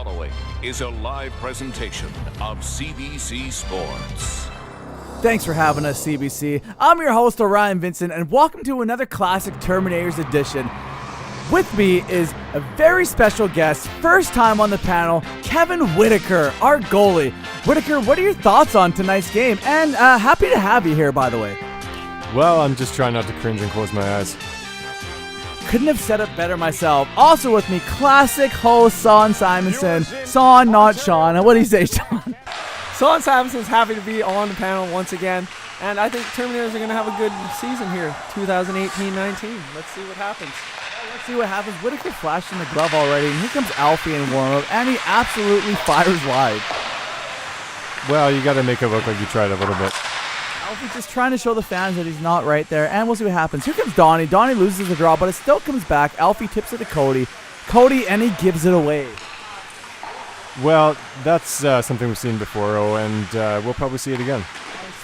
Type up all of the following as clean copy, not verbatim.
following is a live presentation of CBC Sports. Thanks for having us, CBC. I'm your host, Orion Vincent, and welcome to another Classic Terminators edition. With me is a very special guest, first time on the panel, Kevin Whitaker, our goalie. Whitaker, what are your thoughts on tonight's game? And happy to have you here, by the way. Well, I'm just trying not to cringe and close my eyes. Couldn't have said it better myself. Also with me, classic host Son Simonson. Son, not Sean. What do you say, Sean? Son Simonson's happy to be on the panel once again. And I think Terminators are going to have a good season here, 2018-19. Let's see what happens. Let's see what happens. Whitaker flashed in the glove already, and here comes Alfie in warm-up, and he absolutely fires wide. Well, you got to make it look like you tried a little bit. Alfie's just trying to show the fans that he's not right there, and we'll see what happens. Here comes Donnie. Donnie loses the draw, but it still comes back. Alfie tips it to Cody. And he gives it away. Well, that's something we've seen before, and we'll probably see it again.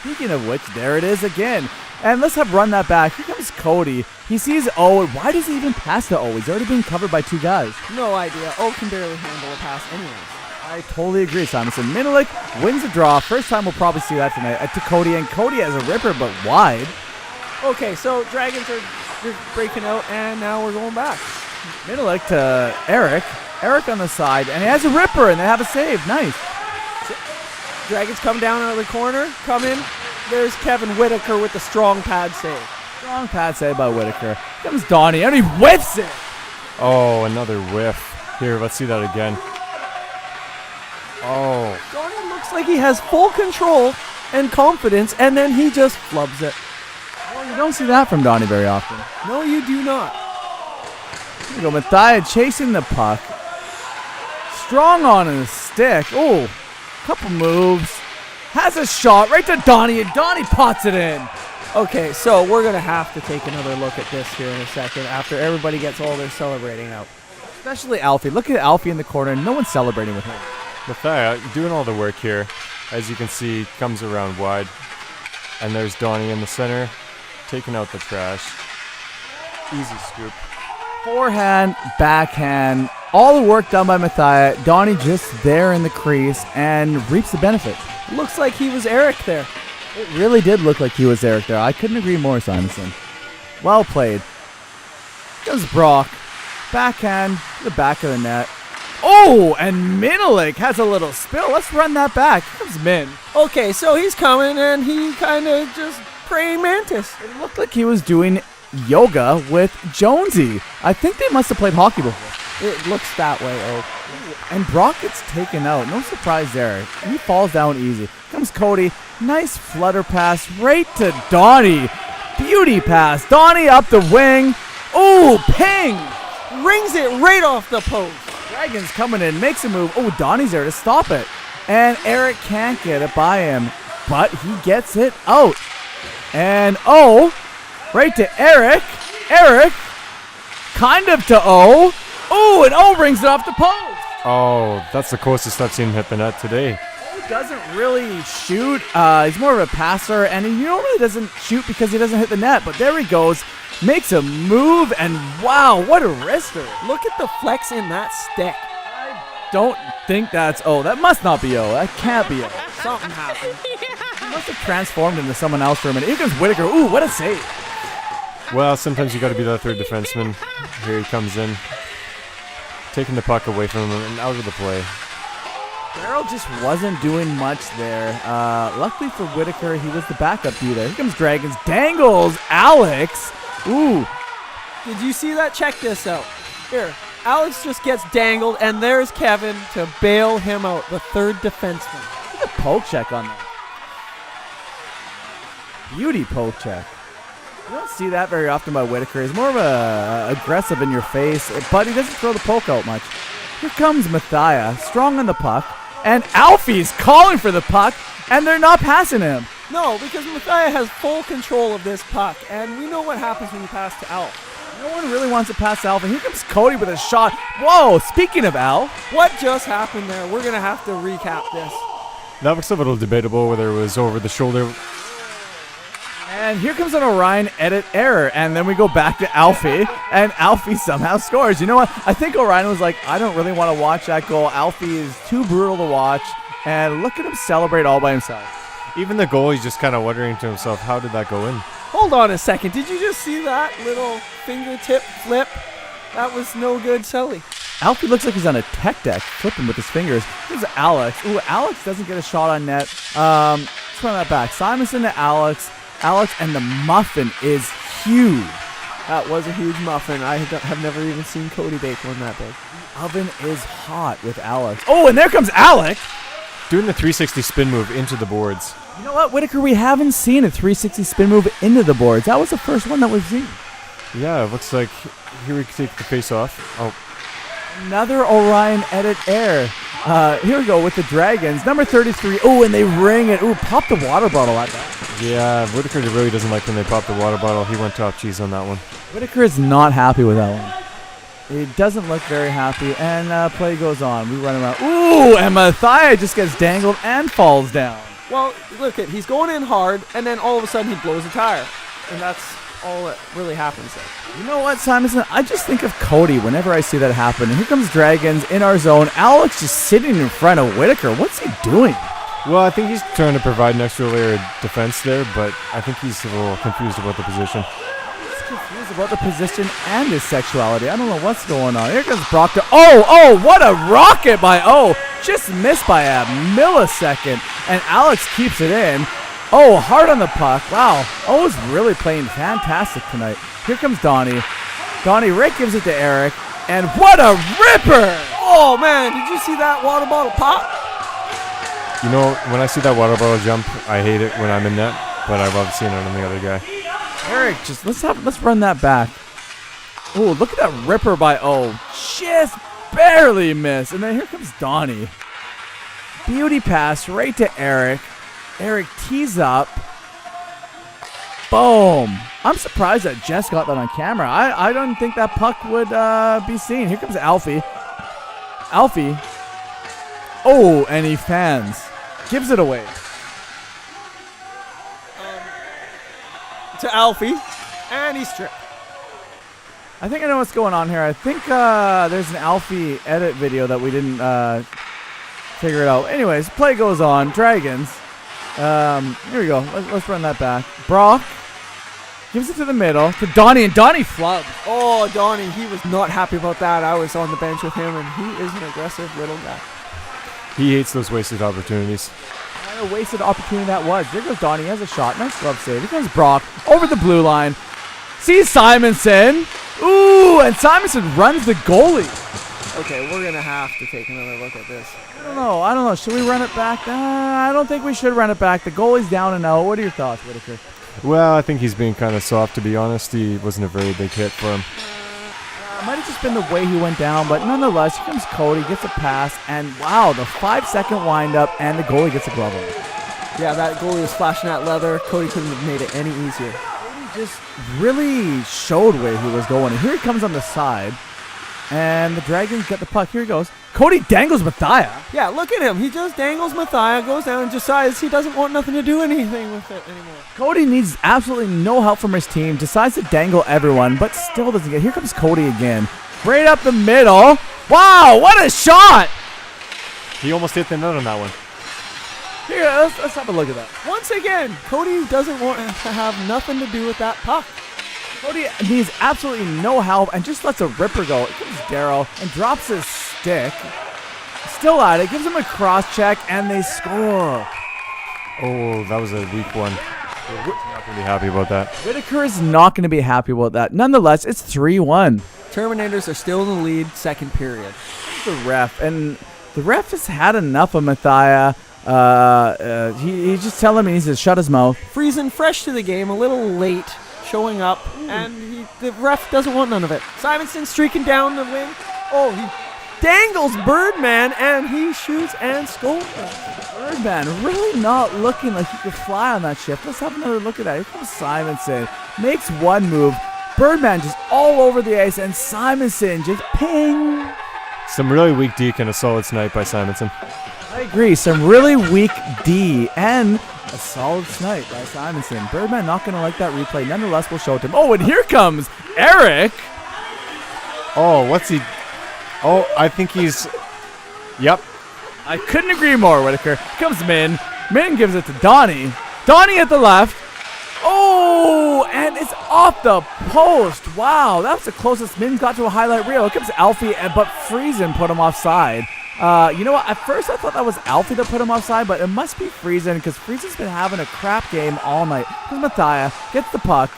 Speaking of which, there it is again. And let's run that back. Here comes Cody. He sees O, and why does he even pass to O? He's already being covered by two guys. No idea. O can barely handle a pass anyways. I totally agree, Simonson. Minalik wins the draw. First time we'll probably see that tonight to Cody, and Cody has a ripper, but wide. Okay, so Dragons are breaking out, and now we're going back. Minalik to Eric. Eric on the side, and he has a ripper, and they have a save. Nice. Dragons come down out of the corner, come in. There's Kevin Whitaker with the strong pad save. Strong pad save by Whitaker. Here comes Donnie, and he whiffs it. Oh, another whiff. Here, let's see that again. Oh. Donnie looks like he has full control and confidence, and then he just flubs it. Well, you don't see that from Donnie very often. No, you do not. Here we go, Mathia chasing the puck. Strong on his stick. Oh, couple moves. Has a shot right to Donnie, and Donnie pots it in. Okay, so we're going to have to take another look at this here in a second after everybody gets all their celebrating out. Especially Alfie. Look at Alfie in the corner. No one's celebrating with him. Mathia doing all the work here. As you can see, comes around wide. And there's Donnie in the center, taking out the trash. Easy scoop. Forehand, backhand, all the work done by Mathia. Donnie just there in the crease and reaps the benefit. Looks like he was Eric there. It really did look like he was Eric there. I couldn't agree more, Simonson. Well played. Goes Brock. Backhand to the back of the net. Oh, and Minalik has a little spill. Let's run that back. Here comes Min. Okay, so he's coming, and he kind of just praying mantis. It looked like he was doing yoga with Jonesy. I think they must have played hockey before. It looks that way, oh. And Brock gets taken out. No surprise there. He falls down easy. Comes Cody. Nice flutter pass right to Donnie. Beauty pass. Donnie up the wing. Oh, ping. Rings it right off the post. Dragons coming in. Makes a move. Oh, Donnie's there to stop it. And Eric can't get it by him. But he gets it out. And right to Eric. Eric. Kind of to O. Oh, and O brings it off the post. Oh, that's the closest I've seen him hit the net today. O doesn't really shoot. He's more of a passer, and he normally doesn't shoot because he doesn't hit the net. But there he goes. Makes a move, and wow, what a wrister. Look at the flex in that stick. I don't think that's O. That must not be O. That can't be O. Something happened. He must have transformed into someone else for a minute. Here comes Whitaker. Ooh, what a save. Well, sometimes you got to be that third defenseman. Here he comes in, taking the puck away from him and out of the play. Farrell just wasn't doing much there. Luckily for Whitaker, he was the backup dude there. Here comes Dragons. Dangles Alex. Ooh. Did you see that? Check this out. Here, Alex just gets dangled, and there's Kevin to bail him out, the third defenseman. Look at the poke check on that. Beauty poke check. You don't see that very often by Whitaker. He's more of a aggressive in your face, but he doesn't throw the poke out much. Here comes Mathia, strong on the puck, and Alfie's calling for the puck, and they're not passing him. No, because Mathia has full control of this puck, and we know what happens when you pass to Alf. No one really wants to pass Alf, and here comes Cody with a shot. Whoa, speaking of Al. What just happened there? We're going to have to recap this. That was a little debatable whether it was over the shoulder. And here comes an Orion edit error, and then we go back to Alfie, and Alfie somehow scores. You know what? I think Orion was like, I don't really want to watch that goal. Alfie is too brutal to watch, and look at him celebrate all by himself. Even the goalie's just kind of wondering to himself, how did that go in? Hold on a second. Did you just see that little fingertip flip? That was no good, Sully. Alfie looks like he's on a tech deck, flipping with his fingers. This is Alex. Ooh, Alex doesn't get a shot on net. Let's run that back. Simonson to Alex. Alex, and the muffin is huge. That was a huge muffin. I have never even seen Cody bake one that big. The oven is hot with Alex. Oh, and there comes Alex. Doing the 360 spin move into the boards. You know what, Whitaker? We haven't seen a 360 spin move into the boards. That was the first one that we've seen. Yeah, it looks like here we can take the face off. Oh, another Orion edit air. Here we go with the Dragons. Number 33. Oh, and they ring it. Ooh, pop the water bottle at that. yeah, Whitaker really doesn't like when they pop the water bottle. He went top cheese on that one. Whitaker is not happy with that one. He doesn't look very happy, and play goes on. We run around. Ooh, and Mathia just gets dangled and falls down. Well, look at he's going in hard, and then all of a sudden he blows a tire, and that's all that really happens there. You know what, Simonson? I just think of Cody whenever I see that happen. And here comes Dragons in our zone. Alex just sitting in front of Whitaker. What's he doing? Well, I think he's trying to provide an extra layer of defense there, but I think he's a little confused about the position. He's confused about the position and his sexuality. I don't know what's going on. Here comes Brock to... Oh, what a rocket by O. Just missed by a millisecond. And Alex keeps it in. Oh, hard on the puck. Wow. O's really playing fantastic tonight. Here comes Donnie. Rick gives it to Eric. And what a ripper! Oh, man, did you see that water bottle pop? You know, when I see that water bottle jump, I hate it when I'm in net, but I love seeing it on the other guy. Eric, just let's run that back. Oh, look at that ripper by O. Just barely missed. And then here comes Donnie. Beauty pass right to Eric. Eric tees up. Boom. I'm surprised that Jess got that on camera. I don't think that puck would be seen. Here comes Alfie. Oh, and he fans. Gives it away. To Alfie, and he's stripped. I think I know what's going on here. I think there's an Alfie edit video that we didn't figure it out. Anyways, play goes on. Dragons. Here we go. Let's run that back. Brock gives it to the middle to Donnie, and Donnie flubbed. Oh, Donnie, he was not happy about that. I was on the bench with him, and he is an aggressive little guy. He hates those wasted opportunities. What a wasted opportunity that was. There goes Donnie. He has a shot. Nice glove save. Here comes Brock over the blue line. Sees Simonson. Ooh, and Simonson runs the goalie. Okay, we're going to have to take another look at this. I don't know. Should we run it back? I don't think we should run it back. The goalie's down and out. What are your thoughts, Whitaker? Well, I think he's being kind of soft, to be honest. He wasn't a very big hit for him. It might have just been the way he went down, but nonetheless, here comes Cody, gets a pass, and wow, the 5-second windup, and the goalie gets a glove on. Yeah, that goalie was flashing that leather. Cody couldn't have made it any easier. Cody just really showed where he was going, and here he comes on the side, and the Dragons get the puck. Here he goes. Cody dangles Mathia. Yeah, look at him. He just dangles Mathia, goes down, and decides he doesn't want nothing to do anything with it anymore. Cody needs absolutely no help from his team, decides to dangle everyone, but still doesn't get. Here comes Cody again. Right up the middle. Wow, what a shot! He almost hit the net on that one. Here, let's have a look at that. Once again, Cody doesn't want to have nothing to do with that puck. Cody needs absolutely no help and just lets a ripper go. It comes Daryl and drops his stick. Still at it, gives him a cross check, and they score. Oh, that was a weak one. We're not going to be happy about that. Whitaker is not going to be happy about that. Nonetheless, it's 3-1. Terminators are still in the lead, second period. The ref, and the ref has had enough of Mathia. He's just telling me he needs to shut his mouth. Friesen fresh to the game, a little late, showing up, and the ref doesn't want none of it. Simonson streaking down the wing. Oh, he dangles Birdman, and he shoots and scores. Birdman really not looking like he could fly on that shift. Let's have another look at that. Here comes Simonson. Makes one move. Birdman just all over the ice, and Simonson just ping. Some really weak deke and a solid snipe by Simonson. I agree. Some really weak D and a solid snipe by Simonson. Birdman not going to like that replay. Nonetheless, we'll show it to him. Oh, and here comes Eric. Oh, what's he? Oh, I think he's. Yep. I couldn't agree more, Whitaker. Here comes Min. Min gives it to Donnie. Donnie at the left. Oh, and it's off the post. Wow, that's the closest Min got to a highlight reel. Here comes Alfie, but Friesen put him offside. You know what? At first, I thought that was Alfie that put him offside, but it must be Friesen because Friesen's been having a crap game all night. Here's Mathia, gets the puck,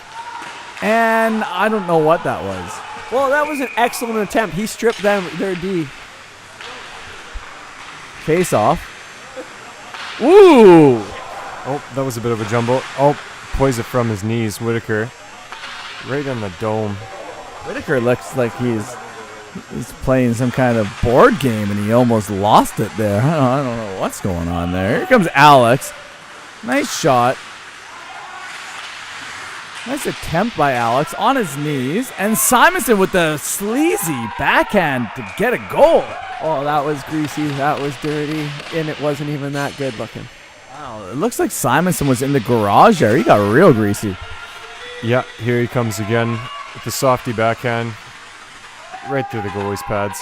and I don't know what that was. Well, that was an excellent attempt. He stripped them their D. Face off. Ooh! Oh, that was a bit of a jumble. Oh, poise it from his knees, Whitaker. Right on the dome. Whitaker looks like he's playing some kind of board game, and he almost lost it there. I don't know what's going on there. Here comes Alex. Nice shot. Nice attempt by Alex on his knees. And Simonson with the sleazy backhand to get a goal. Oh, that was greasy. That was dirty. And it wasn't even that good looking. Wow, it looks like Simonson was in the garage there. He got real greasy. Yeah, here he comes again with the softy backhand. Right through the goalie's pads.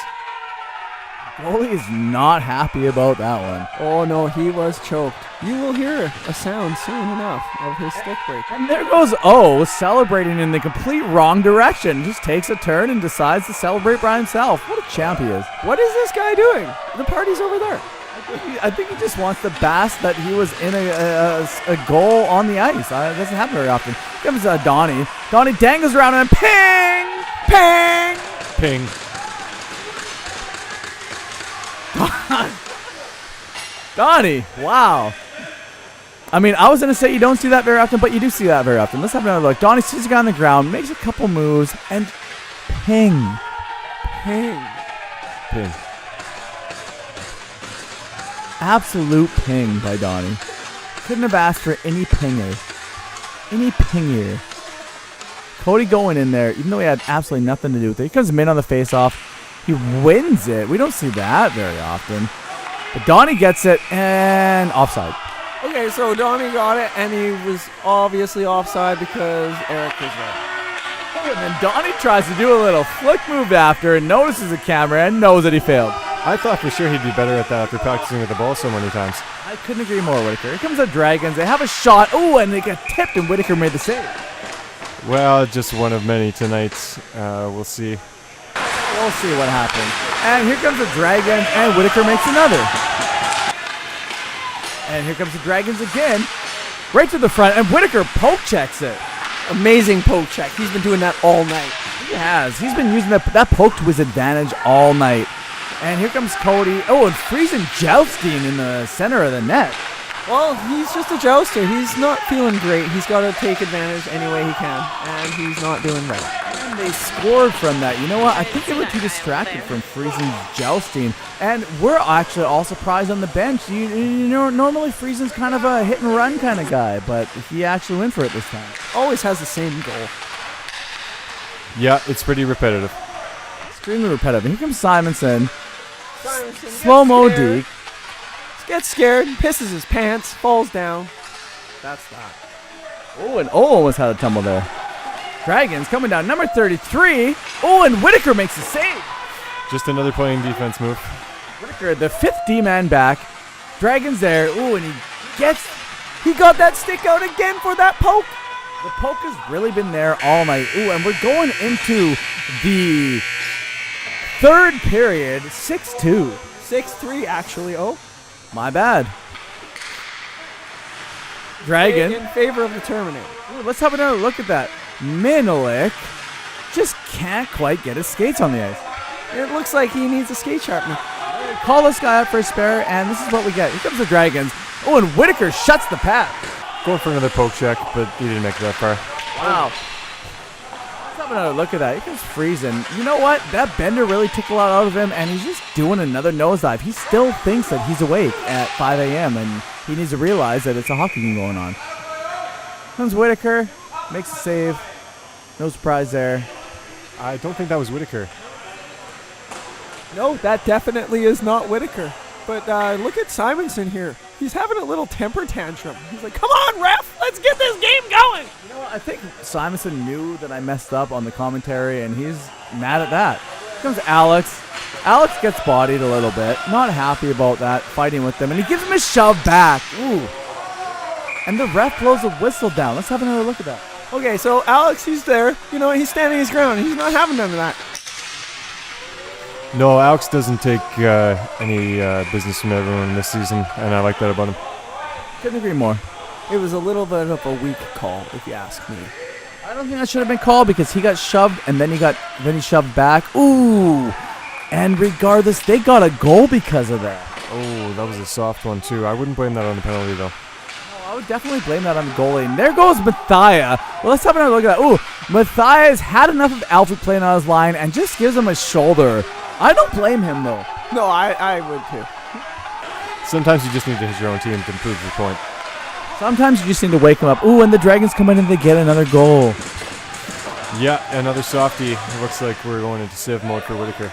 Goalie is not happy about that one. Oh, no, he was choked. You will hear a sound soon enough of his stick break. And there goes O, celebrating in the complete wrong direction. Just takes a turn and decides to celebrate by himself. What a champ he is. What is this guy doing? The party's over there. I think he just wants to bask that he was in a goal on the ice. It doesn't happen very often. Here comes Donnie. Donnie dangles around and ping! Ping! Ping. Donnie, wow. I mean, I was going to say you don't see that very often, but you do see that very often. Let's have another look. Donnie sees a guy on the ground, makes a couple moves, and ping. Ping. Ping. Absolute ping by Donnie. Couldn't have asked for any pinger. Any pingier. Cody going in there, even though he had absolutely nothing to do with it. He comes in on the face-off. He wins it. We don't see that very often. But Donnie gets it, and offside. Okay, so Donnie got it, and he was obviously offside because Eric was there. And then Donnie tries to do a little flick move after and notices the camera and knows that he failed. I thought for sure he'd be better at that after practicing with the ball so many times. I couldn't agree more, Whitaker. Here comes the Dragons. They have a shot. Oh, and they get tipped, and Whitaker made the save. Well, just one of many tonight. We'll see. We'll see what happens. And here comes the Dragons, and Whitaker makes another. And here comes the Dragons again. Right to the front, and Whitaker poke checks it. Amazing poke check. He's been doing that all night. He has. He's been using that poke to his advantage all night. And here comes Cody. Oh, and Friesen jousting in the center of the net. Well, he's just a jouster. He's not feeling great. He's got to take advantage any way he can, and he's not doing right. And they scored from that. You know what? I think they were too distracted from Friesen's jousting. And we're actually all surprised on the bench. You know, normally Friesen's kind of a hit-and-run kind of guy, but he actually went for it this time. Always has the same goal. Yeah, it's pretty repetitive. Extremely repetitive. And here comes Simonson. Slow-mo deke. Gets scared, pisses his pants, falls down. That's that. Oh, and almost had a tumble there. Dragons coming down, number 33. Oh, and Whitaker makes a save. Just another playing defense move. Whitaker, the fifth D-man back. Dragons there. Oh, and he got that stick out again for that poke. The poke has really been there all night. Ooh, and we're going into the third period, 6-2. 6-3, actually. Oh. My bad. Dragon. In favor of the Terminator. Ooh, let's have another look at that. Minelik just can't quite get his skates on the ice. It looks like he needs a skate sharpener. Call this guy up for a spare, and this is what we get. Here comes the Dragons. Oh, and Whitaker shuts the pad. Going for another poke check, but he didn't make it that far. Wow. Let's have another look at that. Here comes Friesen. You know what? That bender really took a lot out of him, and he's just doing another nosedive. He still thinks that he's awake at 5 a.m., and he needs to realize that it's a hockey game going on. Comes Whitaker, makes a save. No surprise there. I don't think that was Whitaker. No, that definitely is not Whitaker. But look at Simonson here. He's having a little temper tantrum. He's like, come on, ref, let's get this game going. You know what? I think Simonson knew that I messed up on the commentary, and he's mad at that. Here comes Alex. Alex gets bodied a little bit. Not happy about that, fighting with them, and he gives him a shove back. Ooh. And the ref blows a whistle down. Let's have another look at that. Okay, so Alex, he's there. You know, he's standing his ground. He's not having none of that. No, Alex doesn't take any business from everyone this season, and I like that about him. Couldn't agree more. It was a little bit of a weak call, if you ask me. I don't think that should have been called because he got shoved and then he shoved back. Ooh. And regardless, they got a goal because of that. Oh, that was a soft one too. I wouldn't blame that on the penalty though. I would definitely blame that on the goalie. And there goes Mathia. Well, let's have another look at that. Ooh, Matthias had enough of Alfie playing on his line and just gives him a shoulder. I don't blame him, though. No, I would too. Sometimes you just need to hit your own team to prove your point. Sometimes you just need to wake him up. Ooh, and the Dragons come in and they get another goal. Yeah, another softie. It looks like we're going into sieve mode for Whitaker.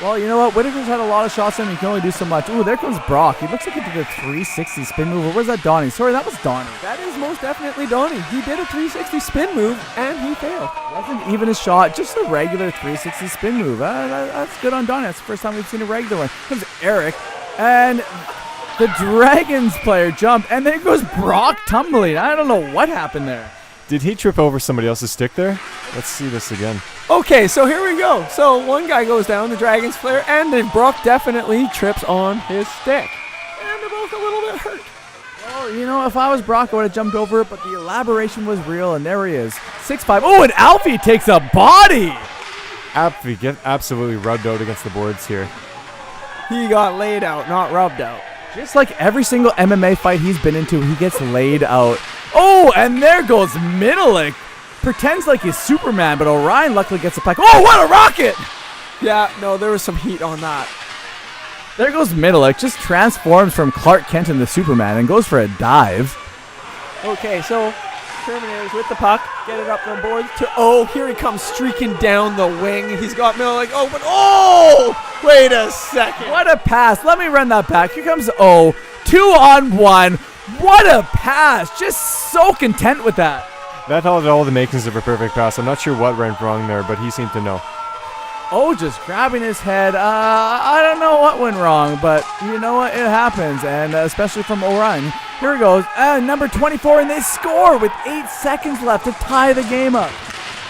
Well, you know what? Whitaker's had a lot of shots in him. He can only do so much. Ooh, there comes Brock. He looks like he did a 360 spin move. Or where's that Donnie? Sorry, that was Donnie. That is most definitely Donnie. He did a 360 spin move, and he failed. Wasn't even a shot, just a regular 360 spin move. That's good on Donnie. That's the first time we've seen a regular one. Comes Eric, and the Dragons player jumped, and there goes Brock tumbling. I don't know what happened there. Did he trip over somebody else's stick there? Let's see this again. Okay, so here we go. So one guy goes down, the Dragons player, and then Brock definitely trips on his stick. And they're both a little bit hurt. Well, you know, if I was Brock, I would have jumped over it, but the elaboration was real, and there he is. 6'5". Oh, and Alfie takes a body! Alfie get absolutely rubbed out against the boards here. He got laid out, not rubbed out. Just like every single MMA fight he's been into, he gets laid out. Oh, and there goes Middleick. Pretends like he's Superman, but Orion luckily gets a puck. Oh, what a rocket! Yeah, no, there was some heat on that. There goes Middleick, just transforms from Clark Kent into Superman and goes for a dive. Okay, so Terminators with the puck, get it up the board to oh, here he comes streaking down the wing. He's got Middleick open. Oh, wait a second. What a pass. Let me run that back. Here comes O. 2-on-1. What a pass. Just so content with that. That had all the makings of a perfect pass. I'm not sure what went wrong there, but he seemed to know. Oh, just grabbing his head. I don't know what went wrong, but you know what? It happens, and especially from Orion. Here he goes. Number 24, and they score with 8 seconds left to tie the game up.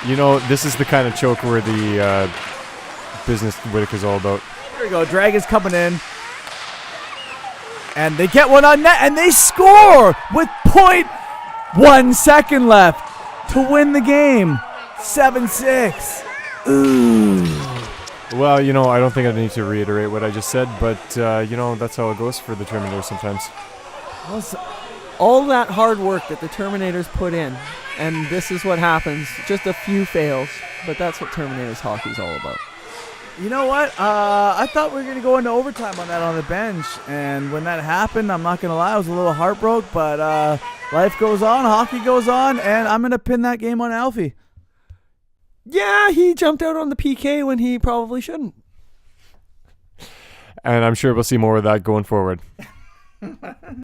You know, this is the kind of choke where the business Whitaker's all about. Here we go. Dragons coming in. And they get one on net, and they score with 0.1 second left to win the game. 7-6. Ooh. Well, you know, I don't think I need to reiterate what I just said, but, you know, that's how it goes for the Terminators sometimes. All that hard work that the Terminators put in, and this is what happens. Just a few fails, but that's what Terminators hockey is all about. You know what? I thought we were going to go into overtime on that on the bench, and when that happened, I'm not going to lie, I was a little heartbroken, but life goes on, hockey goes on, and I'm going to pin that game on Alfie. Yeah, he jumped out on the PK when he probably shouldn't. And I'm sure we'll see more of that going forward.